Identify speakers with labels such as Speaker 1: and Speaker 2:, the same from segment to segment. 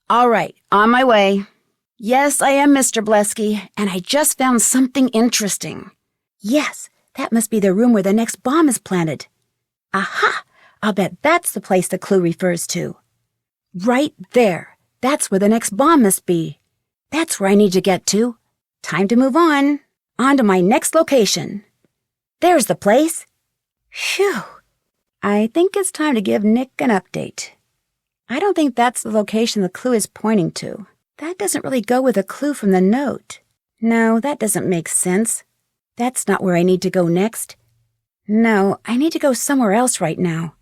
Speaker 1: All right, on my way. Yes, I am Mr. Blesky, and I just found something interesting. Yes, that must be the room where the next bomb is planted. Aha! I'll bet that's the place the clue refers to. Right there. That's where the next bomb must be. That's where I need to get to. Time to move on. On to my next location. There's the place. Phew. I think it's time to give Nick an update. I don't think that's the location the clue is pointing to. That doesn't really go with the clue from the note. No, that doesn't make sense. That's not where I need to go next. No, I need to go somewhere else right now.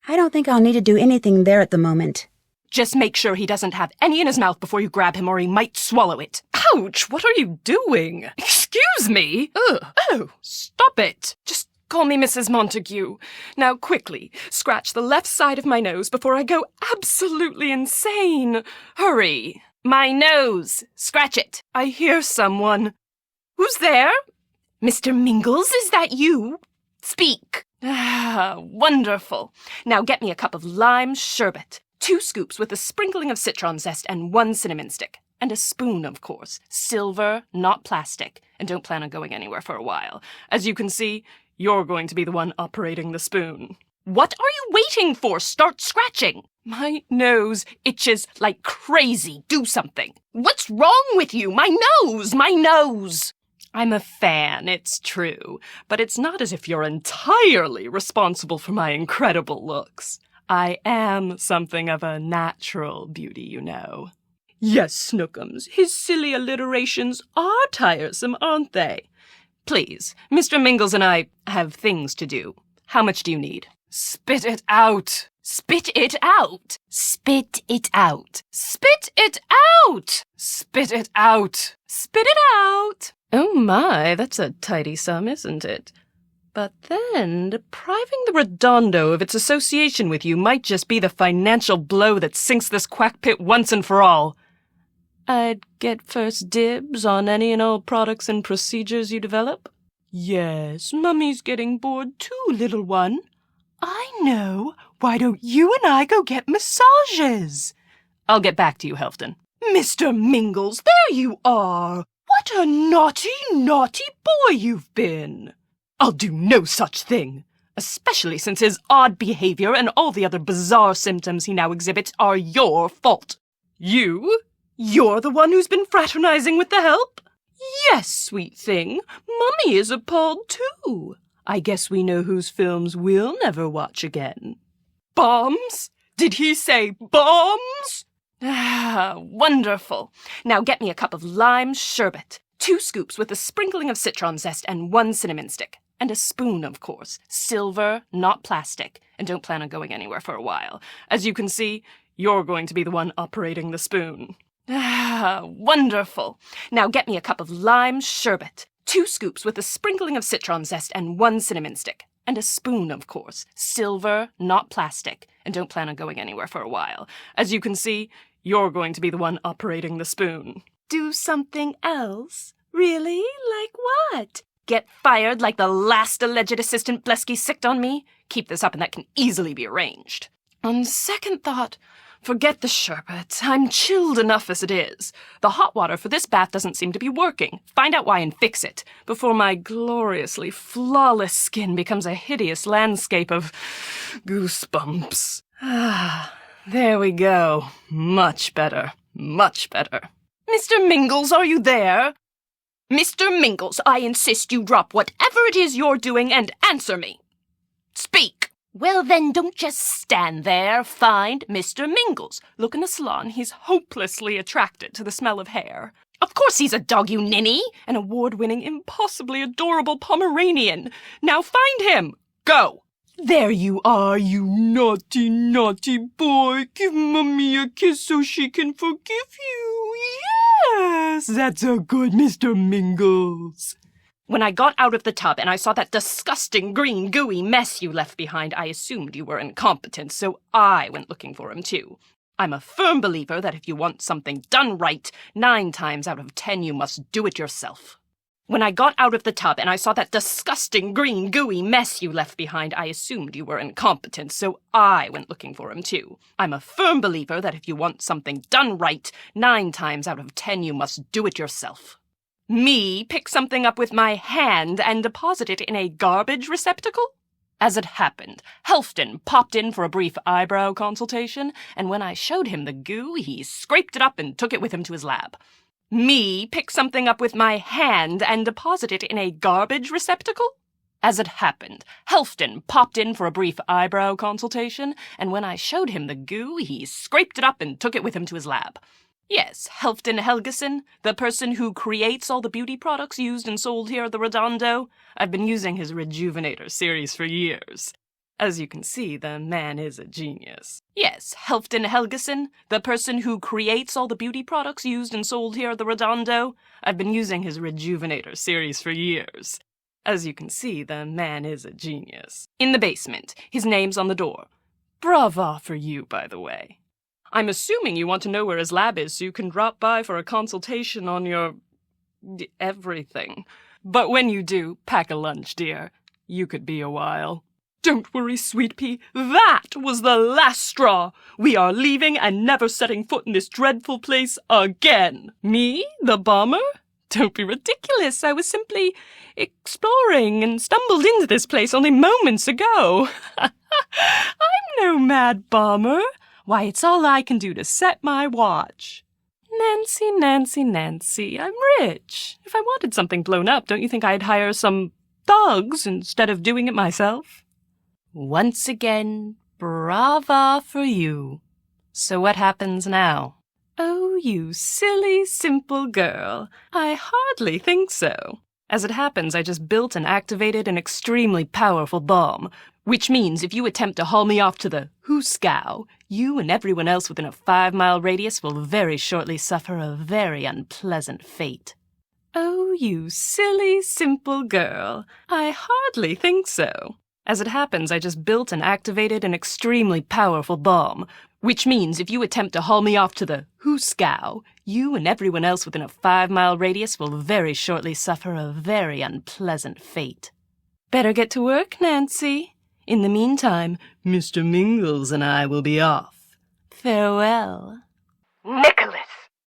Speaker 1: I don't think I'll need to do anything there at the moment.
Speaker 2: Just make sure he doesn't have any in his mouth before you grab him or he might swallow it. Ouch! What are you doing? Excuse me? Ugh. Oh, stop it. Just call me Mrs. Montague. Now quickly, scratch the left side of my nose before I go absolutely insane. Hurry. My nose. Scratch it. I hear someone. Who's there? Mr. Mingles, is that you? Speak. Ah, wonderful. Now get me a cup of lime sherbet. 2 scoops with a sprinkling of citron zest and 1 cinnamon stick. And a spoon, of course. Silver, not plastic. And don't plan on going anywhere for a while. As you can see, you're going to be the one operating the spoon. What are you waiting for? Start scratching. My nose itches like crazy. Do something. What's wrong with you? My nose! My nose! I'm a fan, it's true, but it's not as if you're entirely responsible for my incredible looks. I am something of a natural beauty, you know. Yes, Snookums, his silly alliterations are tiresome, aren't they? Please, Mr. Mingles and I have things to do. How much do you need? Spit it out! Spit it out! Spit it out! Spit it out! Spit it out! Spit it out! Oh my, that's a tidy sum, isn't it? But then, depriving the Redondo of its association with you might just be the financial blow that sinks this quack pit once and for all. I'd get first dibs on any and all products and procedures you develop. Yes, Mummy's getting bored too, little one. I know. Why don't you and I go get massages? I'll get back to you, Helfton. Mr. Mingles, there you are. What a naughty, naughty boy you've been. I'll do no such thing, especially since his odd behavior and all the other bizarre symptoms he now exhibits are your fault. You? You're the one who's been fraternizing with the help? Yes, sweet thing. Mummy is appalled too. I guess we know whose films we'll never watch again. Bombs? Did he say bombs? Ah, wonderful. Now get me a cup of lime sherbet. 2 scoops with a sprinkling of citron zest and 1 cinnamon stick. And a spoon, of course. Silver, not plastic. And don't plan on going anywhere for a while. As you can see, you're going to be the one operating the spoon. Ah, wonderful. Now get me a cup of lime sherbet. 2 scoops with a sprinkling of citron zest and 1 cinnamon stick. And a spoon, of course. Silver, not plastic. And don't plan on going anywhere for a while. As you can see, you're going to be the one operating the spoon. Do something else? Really? Like what? Get fired like the last alleged assistant Blesky sicked on me? Keep this up and that can easily be arranged. On second thought, forget the sherbet. I'm chilled enough as it is. The hot water for this bath doesn't seem to be working. Find out why and fix it, before my gloriously flawless skin becomes a hideous landscape of goosebumps. Ah, there we go. Much better. Much better. Mr. Mingles, are you there? Mr. Mingles, I insist you drop whatever it is you're doing and answer me. Speak. Well, then don't just stand there. Find Mr. Mingles. Look in the salon. He's hopelessly attracted to the smell of hair. Of course he's a dog, you ninny. An award-winning, impossibly adorable Pomeranian. Now find him. Go. There you are, you naughty, naughty boy. Give Mummy a kiss so she can forgive you. Yes, that's a good Mr. Mingles. When I got out of the tub and I saw that disgusting green gooey mess you left behind, I assumed you were incompetent, so I went looking for him too. I'm a firm believer that if you want something done right, 9 times out of 10 you must do it yourself. When I got out of the tub and I saw that disgusting green gooey mess you left behind, I assumed you were incompetent, so I went looking for him too. I'm a firm believer that if you want something done right, 9 times out of 10 you must do it yourself. Me pick something up with my hand and deposit it in a garbage receptacle? As it happened, Helfton popped in for a brief eyebrow consultation, and when I showed him the goo, he scraped it up and took it with him to his lab. Me pick something up with my hand and deposit it in a garbage receptacle? As it happened, Helfton popped in for a brief eyebrow consultation, and when I showed him the goo, he scraped it up and took it with him to his lab. Yes, Helfton Helgeson, the person who creates all the beauty products used and sold here at the Redondo. I've been using his Rejuvenator series for years. As you can see, the man is a genius. Yes, Helfton Helgeson, the person who creates all the beauty products used and sold here at the Redondo. I've been using his Rejuvenator series for years. As you can see, the man is a genius. In the basement, his name's on the door. Brava for you, by the way. I'm assuming you want to know where his lab is so you can drop by for a consultation on your... everything. But when you do, pack a lunch, dear. You could be a while. Don't worry, sweet pea. That was the last straw. We are leaving and never setting foot in this dreadful place again. Me, the bomber? Don't be ridiculous. I was simply exploring and stumbled into this place only moments ago. I'm no mad bomber. Why, it's all I can do to set my watch. Nancy, Nancy, Nancy, I'm rich. If I wanted something blown up, don't you think I'd hire some thugs instead of doing it myself? Once again, brava for you. So what happens now? Oh, you silly, simple girl. I hardly think so. As it happens, I just built and activated an extremely powerful bomb, which means if you attempt to haul me off to the Hooskow, you and everyone else within a 5-mile radius will very shortly suffer a very unpleasant fate. Oh, you silly, simple girl. I hardly think so. As it happens, I just built and activated an extremely powerful bomb, which means if you attempt to haul me off to the Hooskow, you and everyone else within a 5-mile radius will very shortly suffer a very unpleasant fate. Better get to work, Nancy. In the meantime, Mr. Mingles and I will be off. Farewell. Nicholas,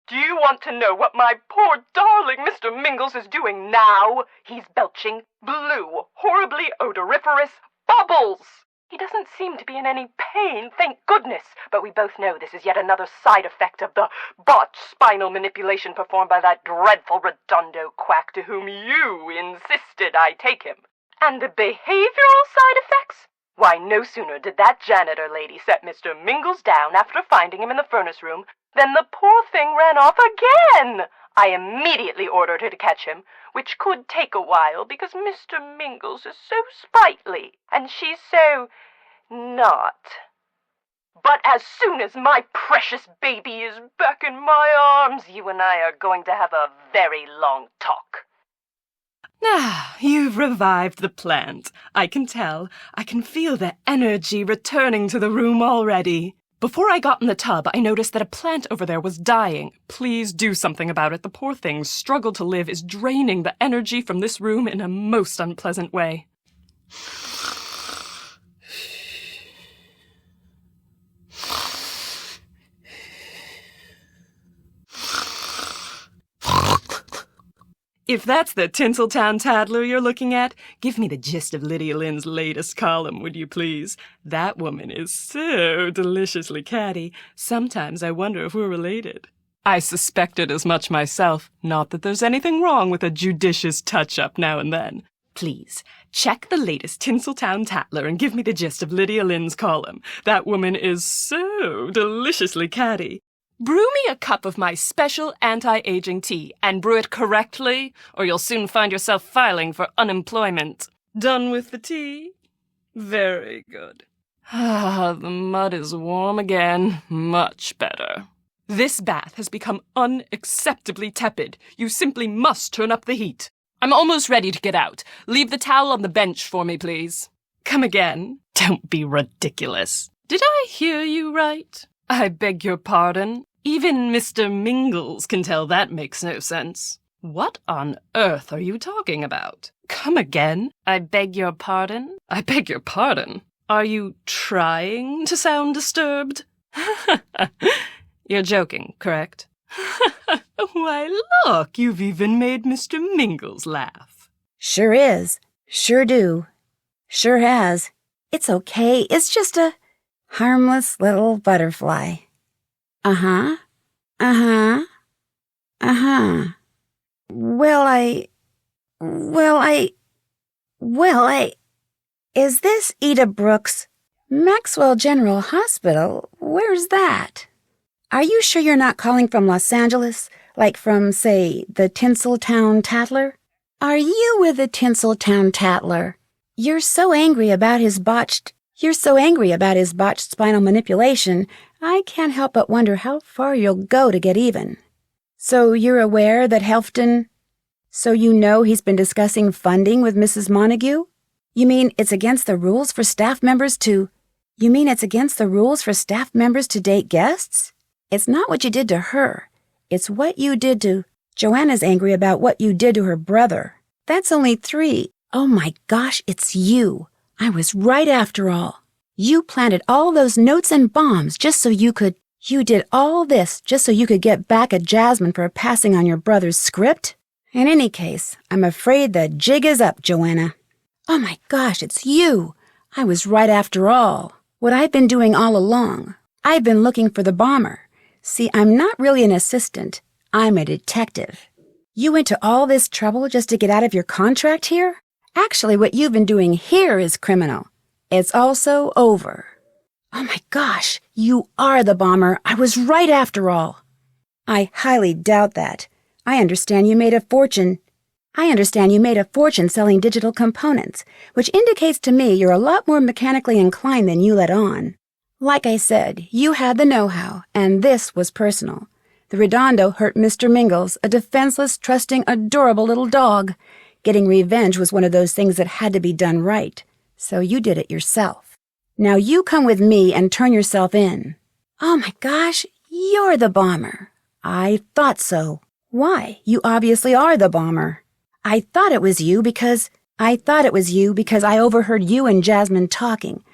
Speaker 2: do you want to know what my poor darling Mr. Mingles is doing now? He's belching blue, horribly odoriferous bubbles. He doesn't seem to be in any pain, thank goodness, but we both know this is yet another side effect of the botched spinal manipulation performed by that dreadful Redondo quack to whom you insisted I take him. And the behavioral side effects? Why, no sooner did that janitor lady set Mr. Mingles down after finding him in the furnace room than the poor thing ran off again. I immediately ordered her to catch him, which could take a while because Mr. Mingles is so sprightly and she's so not. But as soon as my precious baby is back in my arms, you and I are going to have a very long talk. Ah, you've revived the plant. I can tell. I can feel the energy returning to the room already. Before I got in the tub, I noticed that a plant over there was dying. Please do something about it. The poor thing's struggle to live is draining the energy from this room in a most unpleasant way. If that's the Tinseltown Tattler you're looking at, give me the gist of Lydia Lynn's latest column, would you please? That woman is so deliciously catty. Sometimes I wonder if we're related. I suspected as much myself. Not that there's anything wrong with a judicious touch-up now and then. Please, check the latest Tinseltown Tattler and give me the gist of Lydia Lynn's column. That woman is so deliciously catty. Brew me a cup of my special anti-aging tea, and brew it correctly, or you'll soon find yourself filing for unemployment. Done with the tea? Very good. Ah, the mud is warm again. Much better. This bath has become unacceptably tepid. You simply must turn up the heat. I'm almost ready to get out. Leave the towel on the bench for me, please. Come again. Don't be ridiculous. Did I hear you right? I beg your pardon. Even Mr. Mingles can tell that makes no sense. What on earth are you talking about? Come again? I beg your pardon? I beg your pardon? Are you trying to sound disturbed? You're joking, correct? Why, look, you've even made Mr. Mingles laugh.
Speaker 1: Sure is. Sure do. Sure has. It's okay. It's just a harmless little butterfly. Uh-huh. Uh-huh. Uh-huh. Is this Eda Brooks? Maxwell General Hospital? Where's that? Are you sure you're not calling from Los Angeles? Like from, say, the Tinseltown Tattler? Are you with the Tinseltown Tattler? You're so angry about his botched spinal manipulation, I can't help but wonder how far you'll go to get even. So you're aware that so you know he's been discussing funding with Mrs. Montague? You mean it's against the rules for staff members to date guests? It's not what you did to her. It's what you did to... Joanna's angry about what you did to her brother. That's only 3. Oh my gosh, it's you. I was right after all. You planted all those notes and bombs just so you could... You did all this just so you could get back at Jasmine for passing on your brother's script? In any case, I'm afraid the jig is up, Joanna. Oh my gosh, it's you. I was right after all. What I've been doing all along. I've been looking for the bomber. See, I'm not really an assistant. I'm a detective. You went to all this trouble just to get out of your contract here? Actually, what you've been doing here is criminal. It's also over. Oh my gosh, you are the bomber. I was right after all. I highly doubt that. I understand you made a fortune selling digital components, which indicates to me you're a lot more mechanically inclined than you let on. Like I said, you had the know-how, and this was personal. The Redondo hurt Mr. Mingles, a defenseless, trusting, adorable little dog. Getting revenge was one of those things that had to be done right, so you did it yourself. Now you come with me and turn yourself in. Oh my gosh, you're the bomber. I thought so. Why? You obviously are the bomber. I thought it was you because I overheard you and Jasmine talking,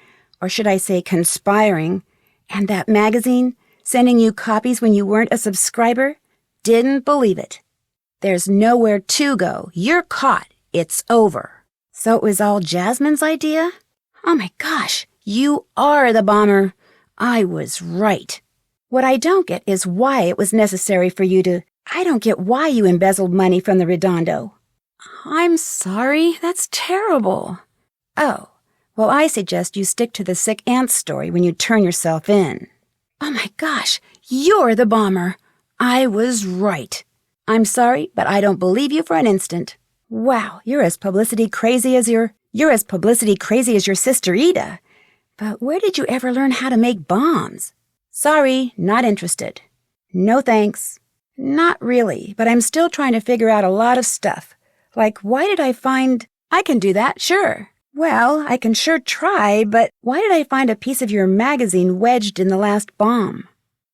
Speaker 1: or should I say conspiring, and that magazine, sending you copies when you weren't a subscriber, didn't believe it. There's nowhere to go. You're caught. It's over. So it was all Jasmine's idea? Oh my gosh, you are the bomber. I was right. What I don't get is why it was necessary for you to... I don't get why you embezzled money from the Redondo. I'm sorry, that's terrible. Oh, well, I suggest you stick to the sick ant story when you turn yourself in. Oh my gosh, you're the bomber. I was right. I'm sorry, but I don't believe you for an instant. Wow, you're as publicity crazy as your sister Eda. But where did you ever learn how to make bombs? Sorry, not interested. No thanks. Not really, but I'm still trying to figure out a lot of stuff. Like, why did I find... I can do that, sure. Well, I can sure try, but why did I find a piece of your magazine wedged in the last bomb?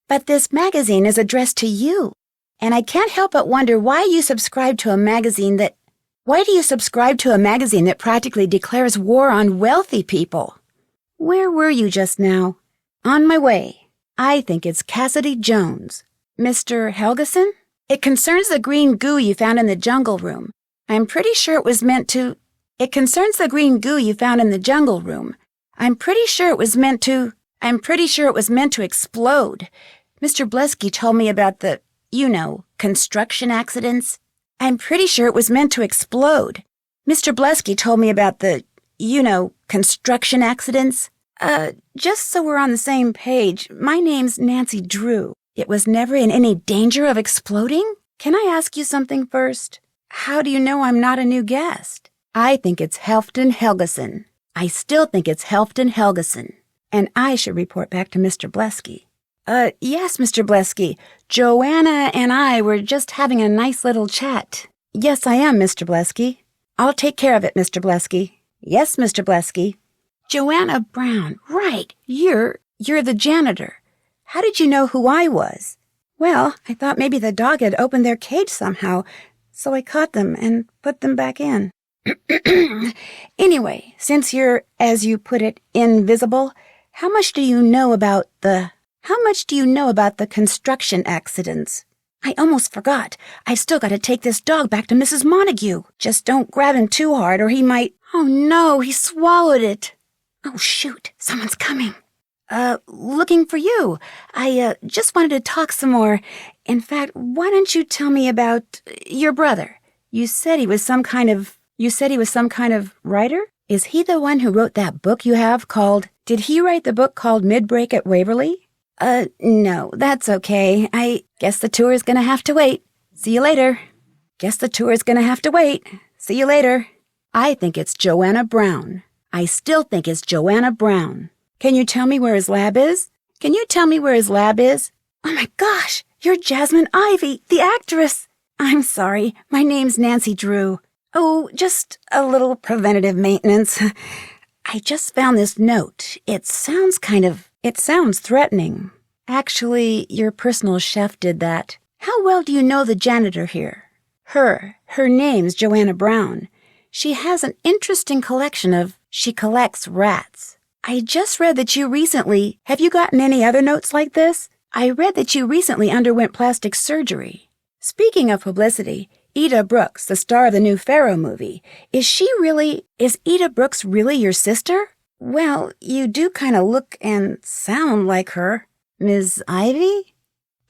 Speaker 1: But this magazine is addressed to you, and I can't help but wonder why you subscribe to a magazine that... Why do you subscribe to a magazine that practically declares war on wealthy people? Where were you just now? On my way. I think it's Cassidy Jones. Mr. Helgeson? It concerns the green goo you found in the jungle room. I'm pretty sure it was meant to... It concerns the green goo you found in the jungle room. I'm pretty sure it was meant to explode. Mr. Blesky told me about the, construction accidents. I'm pretty sure it was meant to explode. Mr. Blesky told me about the, construction accidents. Just so we're on the same page, my name's Nancy Drew. It was never in any danger of exploding? Can I ask you something first? How do you know I'm not a new guest? I think it's Helfton Helgeson. I still think it's Helfton Helgeson. And I should report back to Mr. Blesky. Yes, Mr. Blesky. Joanna and I were just having a nice little chat. Yes, I am, Mr. Blesky. I'll take care of it, Mr. Blesky. Yes, Mr. Blesky. Joanna Brown, right. You're the janitor. How did you know who I was? Well, I thought maybe the dog had opened their cage somehow, so I caught them and put them back in. Anyway, since you're, as you put it, invisible, how much do you know about the construction accidents? I almost forgot. I've still got to take this dog back to Mrs. Montague. Just don't grab him too hard or he might... Oh no, he swallowed it. Oh shoot, someone's coming. Looking for you. I just wanted to talk some more. In fact, why don't you tell me about your brother? You said he was some kind of writer? Is he the one who wrote that book you have called... Did he write the book called Midbreak at Waverly? No, that's okay. I guess the tour's gonna have to wait. See you later. Guess the tour's gonna have to wait. See you later. I think it's Joanna Brown. I still think it's Joanna Brown. Can you tell me where his lab is? Can you tell me where his lab is? Oh my gosh, you're Jasmine Ivy, the actress. I'm sorry, my name's Nancy Drew. Oh, just a little preventative maintenance. I just found this note. It sounds threatening. Actually, your personal chef did that. How well do you know the janitor here? Her name's Joanna Brown. She has an interesting collection she collects rats. I just read that have you gotten any other notes like this? I read that you recently underwent plastic surgery. Speaking of publicity, Ida Brooks, the star of the new Pharaoh movie, is Ida Brooks really your sister? Well, you do kind of look and sound like her. Ms. Ivy?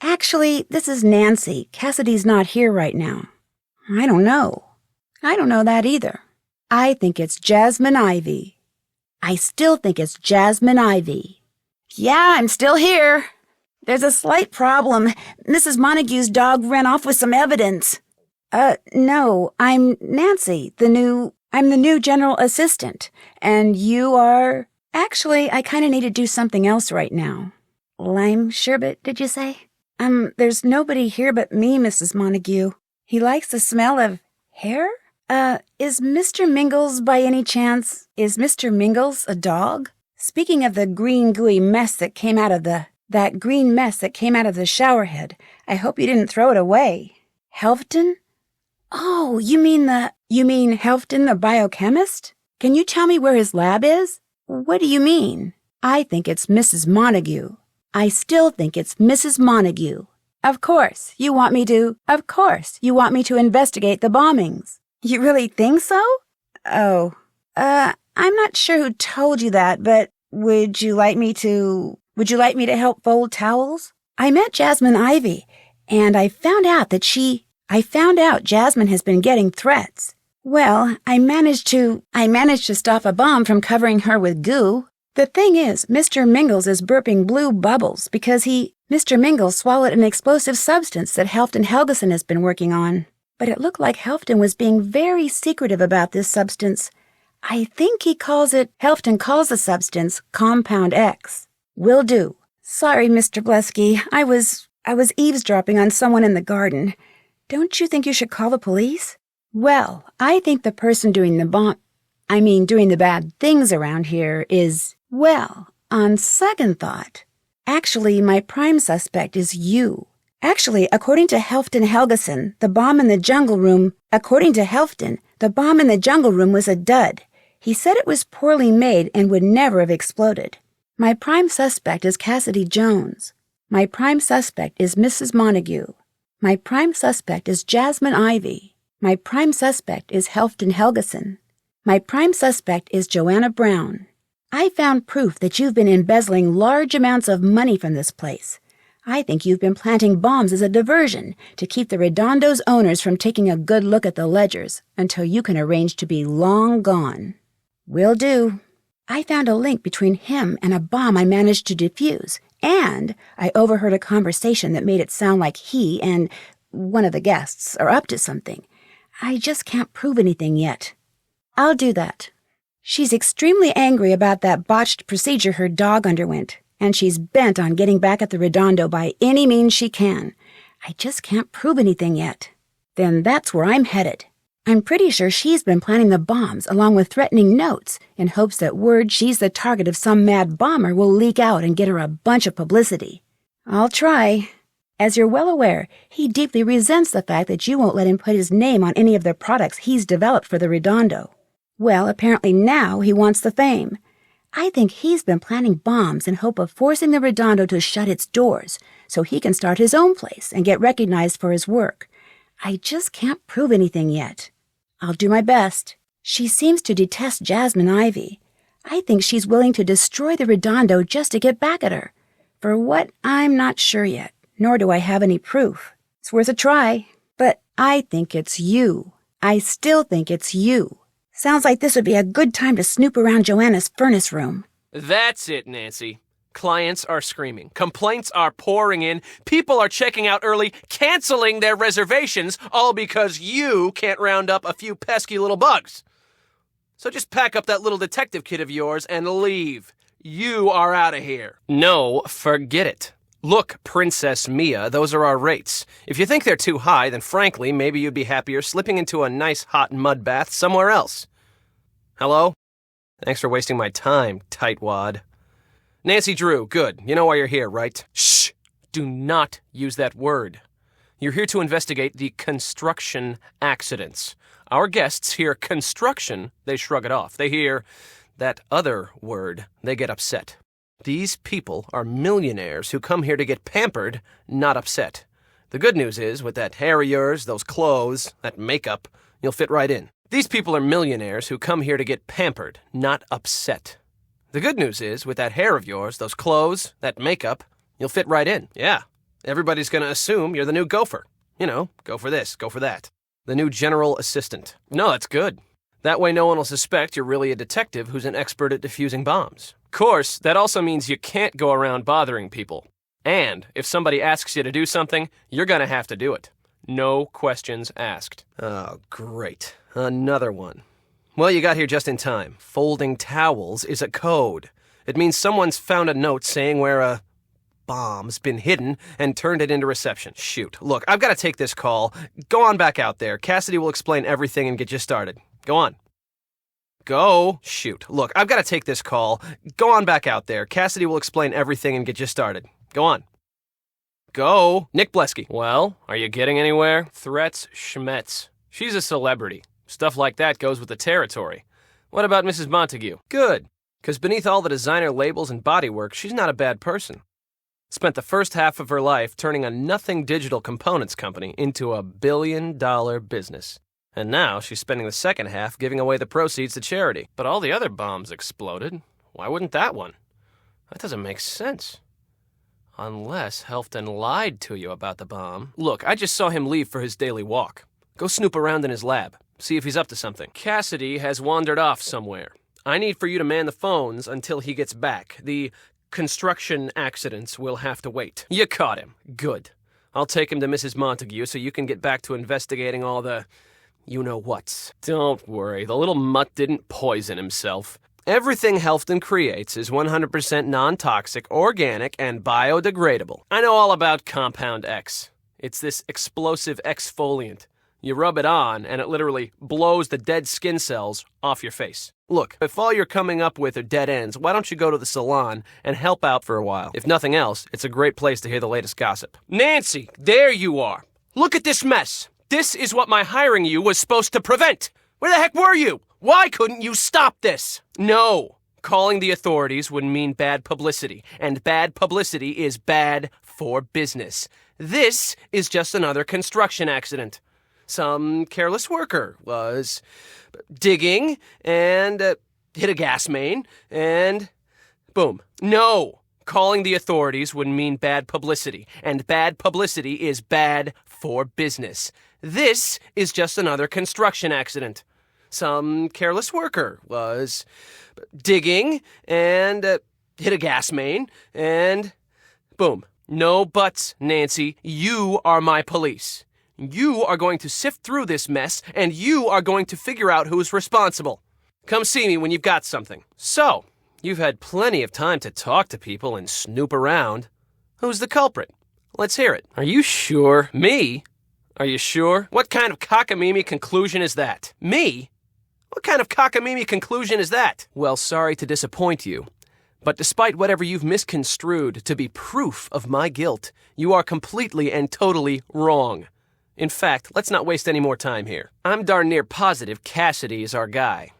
Speaker 1: Actually, this is Nancy. Cassidy's not here right now. I don't know. I don't know that either. I think it's Jasmine Ivy. I still think it's Jasmine Ivy. Yeah, I'm still here. There's a slight problem. Mrs. Montague's dog ran off with some evidence. No, I'm Nancy, I'm the new general assistant, and you are... Actually, I kind of need to do something else right now. Lime sherbet, did you say? There's nobody here but me, Mrs. Montague. He likes the smell of hair? Is Mr. Mingles by any chance... Is Mr. Mingles a dog? Speaking of the green gooey mess that came out of the shower head, I hope you didn't throw it away. Helfton? Oh, you mean Helfton the biochemist? Can you tell me where his lab is? What do you mean? I think it's Mrs. Montague. I still think it's Mrs. Montague. Of course, you want me to investigate the bombings. You really think so? Oh, I'm not sure who told you that, but would you like me to help fold towels? I met Jasmine Ivy, and I found out Jasmine has been getting threats. Well, I managed to stop a bomb from covering her with goo. The thing is, Mr. Mingles is burping blue bubbles because Mr. Mingles swallowed an explosive substance that Helfton Helgeson has been working on. But it looked like Helfton was being very secretive about this substance. I think Helfton calls the substance Compound X. Will do. Sorry, Mr. Blesky. I was eavesdropping on someone in the garden. Don't you think you should call the police? Well, I think the person doing the bad things around here is, well, on second thought. Actually, my prime suspect is you. Actually, according to Helfton Helgeson, the bomb in the jungle room was a dud. He said it was poorly made and would never have exploded. My prime suspect is Cassidy Jones. My prime suspect is Mrs. Montague. My prime suspect is Jasmine Ivy. My prime suspect is Helfton Helgeson. My prime suspect is Joanna Brown. I found proof that you've been embezzling large amounts of money from this place. I think you've been planting bombs as a diversion to keep the Redondo's owners from taking a good look at the ledgers until you can arrange to be long gone. Will do. I found a link between him and a bomb I managed to defuse, and I overheard a conversation that made it sound like he and one of the guests are up to something. I just can't prove anything yet. I'll do that. She's extremely angry about that botched procedure her dog underwent, and she's bent on getting back at the Redondo by any means she can. I just can't prove anything yet. Then that's where I'm headed. I'm pretty sure she's been planting the bombs along with threatening notes in hopes that word she's the target of some mad bomber will leak out and get her a bunch of publicity. I'll try. As you're well aware, he deeply resents the fact that you won't let him put his name on any of the products he's developed for the Redondo. Well, apparently now he wants the fame. I think he's been planting bombs in hope of forcing the Redondo to shut its doors so he can start his own place and get recognized for his work. I just can't prove anything yet. I'll do my best. She seems to detest Jasmine Ivy. I think she's willing to destroy the Redondo just to get back at her. For what, I'm not sure yet, nor do I have any proof. It's worth a try. But I think it's you. I still think it's you. Sounds like this would be a good time to snoop around Joanna's furnace room.
Speaker 3: That's it, Nancy. Clients are screaming. Complaints are pouring in. People are checking out early, canceling their reservations, all because you can't round up a few pesky little bugs. So just pack up that little detective kit of yours and leave. You are out of here. No, forget it. Look, Princess Mia, those are our rates. If you think they're too high, then frankly, maybe you'd be happier slipping into a nice hot mud bath somewhere else. Hello? Thanks for wasting my time, tightwad. Nancy Drew, good. You know why you're here, right? Shh! Do not use that word. You're here to investigate the construction accidents. Our guests hear construction, they shrug it off. They hear that other word, they get upset. These people are millionaires who come here to get pampered, not upset. The good news is, with that hair of yours, those clothes, that makeup, you'll fit right in. These people are millionaires who come here to get pampered, not upset. The good news is, with that hair of yours, those clothes, that makeup, you'll fit right in. Yeah, everybody's gonna assume you're the new gopher. You know, go for this, go for that. The new general assistant. No, that's good. That way no one will suspect you're really a detective who's an expert at defusing bombs. Of course, that also means you can't go around bothering people. And if somebody asks you to do something, you're gonna have to do it. No questions asked. Oh, great. Another one. Well, you got here just in time. Folding towels is a code. It means someone's found a note saying where a bomb's been hidden and turned it into reception. Shoot. Look, I've got to take this call. Go on back out there. Cassidy will explain everything and get you started. Go on. Go. Shoot. Look, I've got to take this call. Go on back out there. Cassidy will explain everything and get you started. Go on. Go. Nick Blesky. Well, are you getting anywhere? Threats, schmetz. She's a celebrity. Stuff like that goes with the territory. What about Mrs. Montague? Good. Because beneath all the designer labels and bodywork, she's not a bad person. Spent the first half of her life turning a nothing digital components company into a billion-dollar business. And now she's spending the second half giving away the proceeds to charity. But all the other bombs exploded. Why wouldn't that one? That doesn't make sense. Unless Helfton lied to you about the bomb. Look, I just saw him leave for his daily walk. Go snoop around in his lab. See if he's up to something. Cassidy has wandered off somewhere. I need for you to man the phones until he gets back. The construction accidents will have to wait. You caught him. Good. I'll take him to Mrs. Montague so you can get back to investigating all the you-know-whats. Don't worry, the little mutt didn't poison himself. Everything Helfton creates is 100% non-toxic, organic, and biodegradable. I know all about Compound X. It's this explosive exfoliant. You rub it on, and it literally blows the dead skin cells off your face. Look, if all you're coming up with are dead ends, why don't you go to the salon and help out for a while? If nothing else, it's a great place to hear the latest gossip. Nancy, there you are. Look at this mess. This is what my hiring you was supposed to prevent. Where the heck were you? Why couldn't you stop this? No. Calling the authorities would mean bad publicity, and bad publicity is bad for business. This is just another construction accident. Some careless worker was digging and hit a gas main and boom. No. Calling the authorities would mean bad publicity, and bad publicity is bad for business. This is just another construction accident. Some careless worker was digging and hit a gas main and boom. No buts, Nancy. You are my police. You are going to sift through this mess, and you are going to figure out who's responsible. Come see me when you've got something. So, you've had plenty of time to talk to people and snoop around. Who's the culprit? Let's hear it. Are you sure? Me? Are you sure? What kind of cockamamie conclusion is that? Me? What kind of cockamamie conclusion is that? Well, sorry to disappoint you, But despite whatever you've misconstrued to be proof of my guilt, you are completely and totally wrong. In fact, let's not waste any more time here. I'm darn near positive Cassidy is our guy.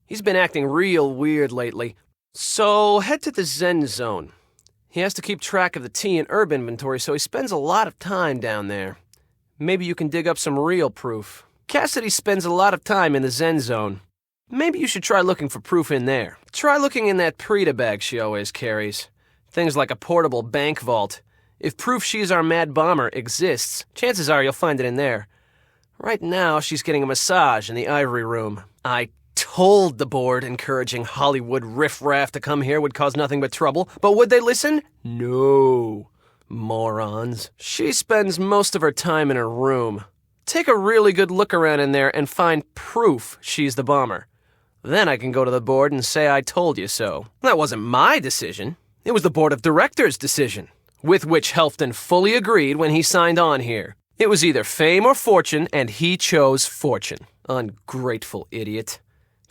Speaker 3: He's been acting real weird lately. So head to the Zen Zone. He has to keep track of the tea and herb inventory, so he spends a lot of time down there. Maybe you can dig up some real proof. Cassidy spends a lot of time in the Zen Zone. Maybe you should try looking for proof in there. Try looking in that Prita bag she always carries. Things like a portable bank vault. If proof she's our mad bomber exists, chances are you'll find it in there. Right now, she's getting a massage in the ivory room. I told the board encouraging Hollywood riffraff to come here would cause nothing but trouble, but would they listen? No. Morons. She spends most of her time in her room. Take a really good look around in there and find proof she's the bomber. Then I can go to the board and say I told you so. That wasn't my decision. It was the board of directors' decision, with which Helfton fully agreed when he signed on here. It was either fame or fortune, and he chose fortune. Ungrateful idiot.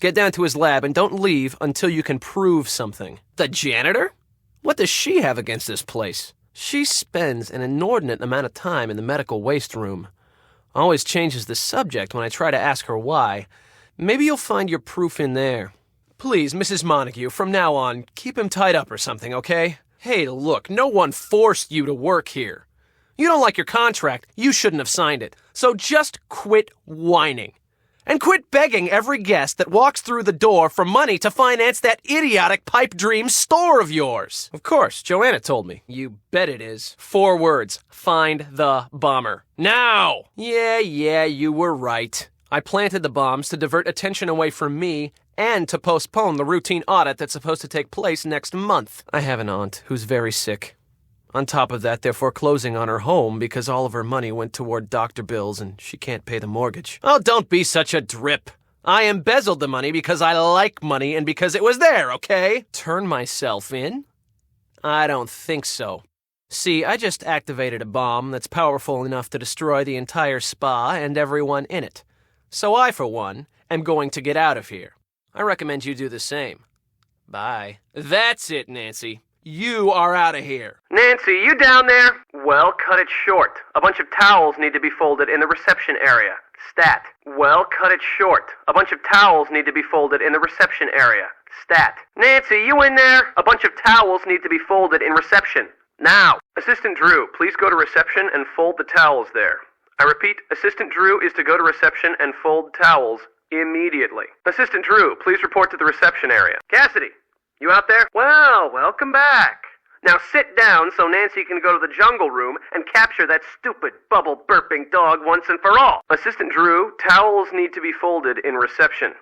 Speaker 3: Get down to his lab and don't leave until you can prove something. The janitor? What does she have against this place? She spends an inordinate amount of time in the medical waste room. Always changes the subject when I try to ask her why. Maybe you'll find your proof in there. Please, Mrs. Montague, from now on, keep him tied up or something, okay? Hey, look, no one forced you to work here. You don't like your contract, you shouldn't have signed it. So just quit whining. And quit begging every guest that walks through the door for money to finance that idiotic pipe dream store of yours. Of course, Joanna told me. You bet it is. 4 words. Find the bomber. Now! Yeah, you were right. I planted the bombs to divert attention away from me and to postpone the routine audit that's supposed to take place next month. I have an aunt who's very sick. On top of that, they're foreclosing on her home because all of her money went toward doctor bills and she can't pay the mortgage. Oh, don't be such a drip. I embezzled the money because I like money and because it was there, okay? Turn myself in? I don't think so. See, I just activated a bomb that's powerful enough to destroy the entire spa and everyone in it. So I, for one, am going to get out of here. I recommend you do the same. Bye. That's it, Nancy. You are out of here.
Speaker 4: Nancy, you down there? Well, cut it short. A bunch of towels need to be folded in the reception area. Stat. Well, cut it short. A bunch of towels need to be folded in the reception area. Stat. Nancy, you in there? A bunch of towels need to be folded in reception. Now. Assistant Drew, please go to reception and fold the towels there. I repeat, Assistant Drew is to go to reception and fold towels immediately. Assistant Drew, please report to the reception area. Cassidy, you out there? Well, welcome back. Now sit down so Nancy can go to the jungle room and capture that stupid bubble-burping dog once and for all. Assistant Drew, towels need to be folded in reception.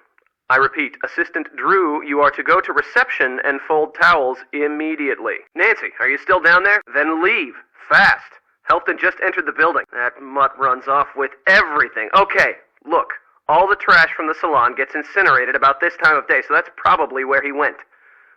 Speaker 4: I repeat, Assistant Drew, you are to go to reception and fold towels immediately. Nancy, are you still down there? Then leave. Fast. Helfton just entered the building. That mutt runs off with everything. Okay, look. All the trash from the salon gets incinerated about this time of day, so that's probably where he went.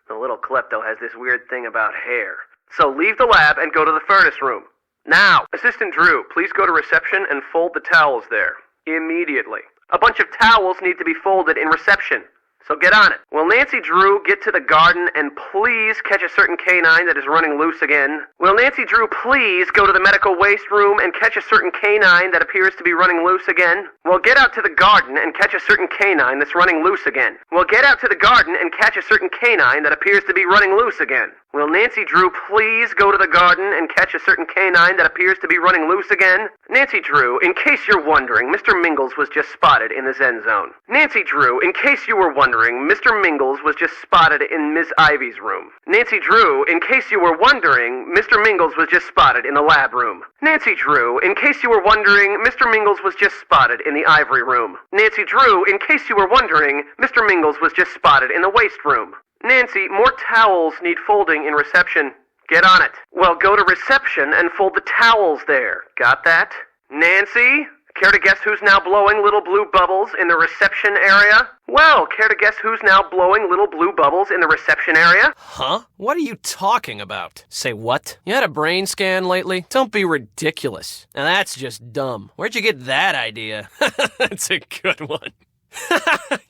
Speaker 4: The little klepto has this weird thing about hair. So leave the lab and go to the furnace room. Now, Assistant Drew, please go to reception and fold the towels there. Immediately. A bunch of towels need to be folded in reception. So get on it. Will Nancy Drew get to the garden and please catch a certain canine that is running loose again? Will Nancy Drew please go to the medical waste room and catch a certain canine that appears to be running loose again? Well, get out to the garden and catch a certain canine that's running loose again. Well, get out to the garden and catch a certain canine that appears to be running loose again. Will Nancy Drew please go to the garden and catch a certain canine that appears to be running loose again? Nancy Drew, in case you're wondering, Mr. Mingles was just spotted in the Zen Zone. Nancy Drew, in case you were wondering, Mr. Mingles was just spotted in Miss Ivy's room. Nancy Drew, in case you were wondering, Mr. Mingles was just spotted in the lab room. Nancy Drew, in case you were wondering, Mr. Mingles was just spotted in the ivory room. Nancy Drew, in case you were wondering, Mr. Mingles was just spotted in the waste room. Nancy, more towels need folding in reception. Get on it. Well, go to reception and fold the towels there. Got that? Nancy? Care to guess who's now blowing little blue bubbles in the reception area? Well, care to guess who's now blowing little blue bubbles in the reception area?
Speaker 3: Huh? What are you talking about? Say what? You had a brain scan lately? Don't be ridiculous. Now that's just dumb. Where'd you get that idea? That's a good one.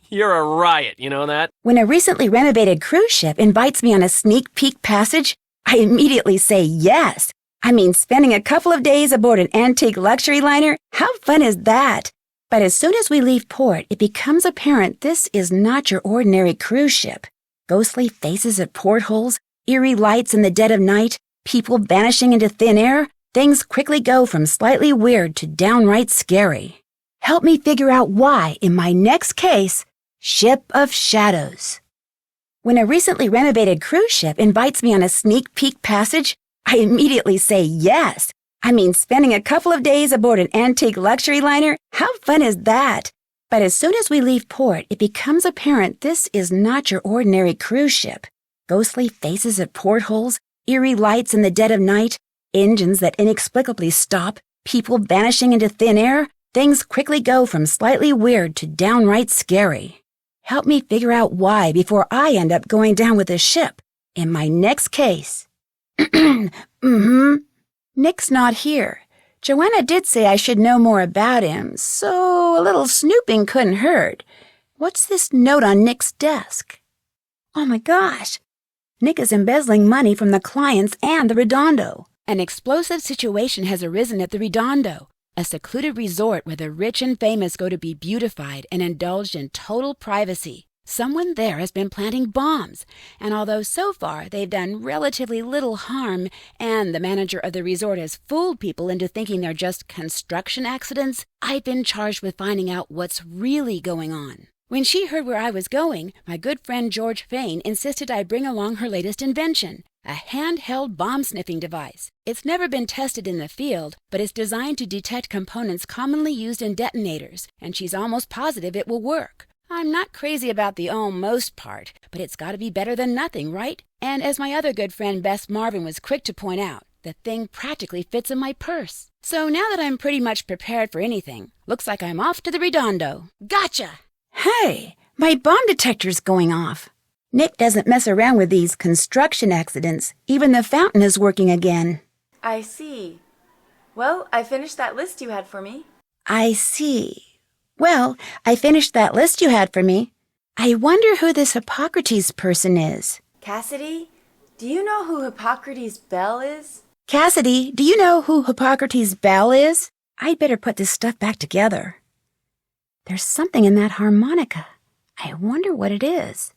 Speaker 3: You're a riot, you know that?
Speaker 1: When a recently renovated cruise ship invites me on a sneak peek passage, I immediately say yes. I mean, spending a couple of days aboard an antique luxury liner, how fun is that? But as soon as we leave port, it becomes apparent this is not your ordinary cruise ship. Ghostly faces at portholes, eerie lights in the dead of night, people vanishing into thin air, things quickly go from slightly weird to downright scary. Help me figure out why, in my next case, Ship of Shadows. When a recently renovated cruise ship invites me on a sneak peek passage, I immediately say yes. I mean, spending a couple of days aboard an antique luxury liner, how fun is that? But as soon as we leave port, it becomes apparent this is not your ordinary cruise ship. Ghostly faces at portholes, eerie lights in the dead of night, engines that inexplicably stop, people vanishing into thin air, things quickly go from slightly weird to downright scary. Help me figure out why before I end up going down with the ship in my next case. Nick's not here. Joanna did say I should know more about him, so a little snooping couldn't hurt. What's this note on Nick's desk? Oh my gosh! Nick is embezzling money from the clients and the Redondo. An explosive situation has arisen at the Redondo, a secluded resort where the rich and famous go to be beautified and indulged in total privacy. Someone there has been planting bombs, and although so far they've done relatively little harm, and the manager of the resort has fooled people into thinking they're just construction accidents, I've been charged with finding out what's really going on. When she heard where I was going, my good friend George Fain insisted I bring along her latest invention, a handheld bomb-sniffing device. It's never been tested in the field, but it's designed to detect components commonly used in detonators, and she's almost positive it will work. I'm not crazy about the almost part, but it's got to be better than nothing, right? And as my other good friend Bess Marvin was quick to point out, the thing practically fits in my purse. So now that I'm pretty much prepared for anything, looks like I'm off to the Redondo. Gotcha! Hey, my bomb detector's going off. Nick doesn't mess around with these construction accidents. Even the fountain is working again.
Speaker 5: I see. Well, I finished that list you had for me.
Speaker 1: I see. Well, I finished that list you had for me. I wonder who this Hippocrates person is.
Speaker 5: Cassidy, do you know who Hippocrates Bell is?
Speaker 1: Cassidy, do you know who Hippocrates Bell is? I'd better put this stuff back together. There's something in that harmonica. I wonder what it is.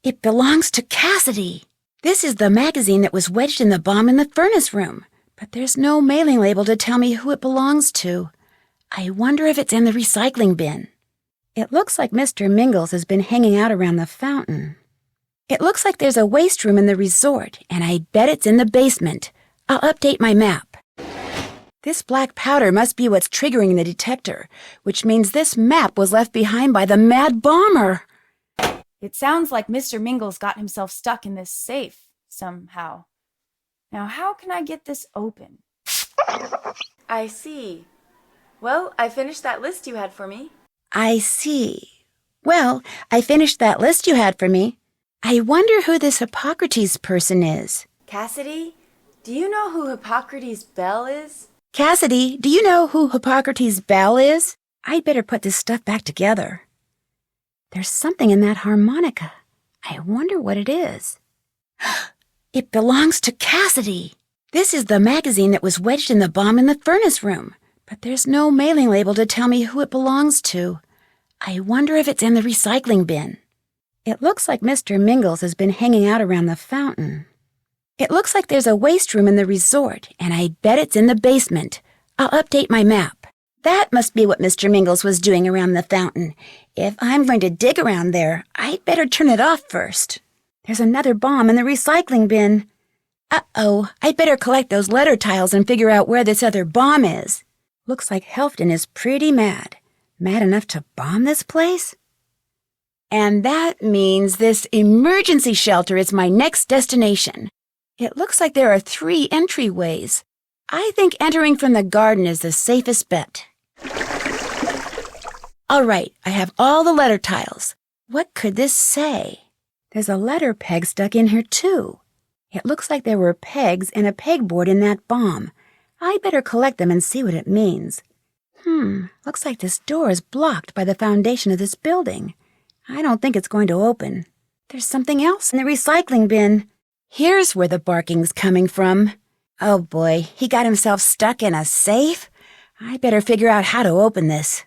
Speaker 1: It belongs to Cassidy. This is the magazine that was wedged in the bomb in the furnace room, but there's no mailing label to tell me who it belongs to. I wonder if it's in the recycling bin. It looks like Mr. Mingles has been hanging out around the fountain. It looks like there's a waste room in the resort, and I bet it's in the basement. I'll update my map. This black powder must be what's triggering the detector, which means this map was left behind by the mad bomber.
Speaker 5: It sounds like Mr. Mingles got himself stuck in this safe somehow. Now, how can I get this open? I see. Well, I finished that list you had for me.
Speaker 1: I see. Well, I finished that list you had for me. I wonder who this Hippocrates person is.
Speaker 5: Cassidy, do you know who Hippocrates Bell is?
Speaker 1: Cassidy, do you know who Hippocrates Bell is? I'd better put this stuff back together. There's something in that harmonica. I wonder what it is. It belongs to Cassidy. This is the magazine that was wedged in the bomb in the furnace room, but there's no mailing label to tell me who it belongs to. I wonder if it's in the recycling bin. It looks like Mr. Mingles has been hanging out around the fountain. It looks like there's a waste room in the resort, and I bet it's in the basement. I'll update my map. That must be what Mr. Mingles was doing around the fountain. If I'm going to dig around there, I'd better turn it off first. There's another bomb in the recycling bin. Uh-oh, I'd better collect those letter tiles and figure out where this other bomb is. Looks like Helfton is pretty mad. Mad enough to bomb this place? And that means this emergency shelter is my next destination. It looks like there are 3 entryways. I think entering from the garden is the safest bet. All right, I have all the letter tiles. What could this say? There's a letter peg stuck in here, too. It looks like there were pegs and a pegboard in that bomb. I'd better collect them and see what it means. Looks like this door is blocked by the foundation of this building. I don't think it's going to open. There's something else in the recycling bin. Here's where the barking's coming from. Oh boy, he got himself stuck in a safe? I better figure out how to open this.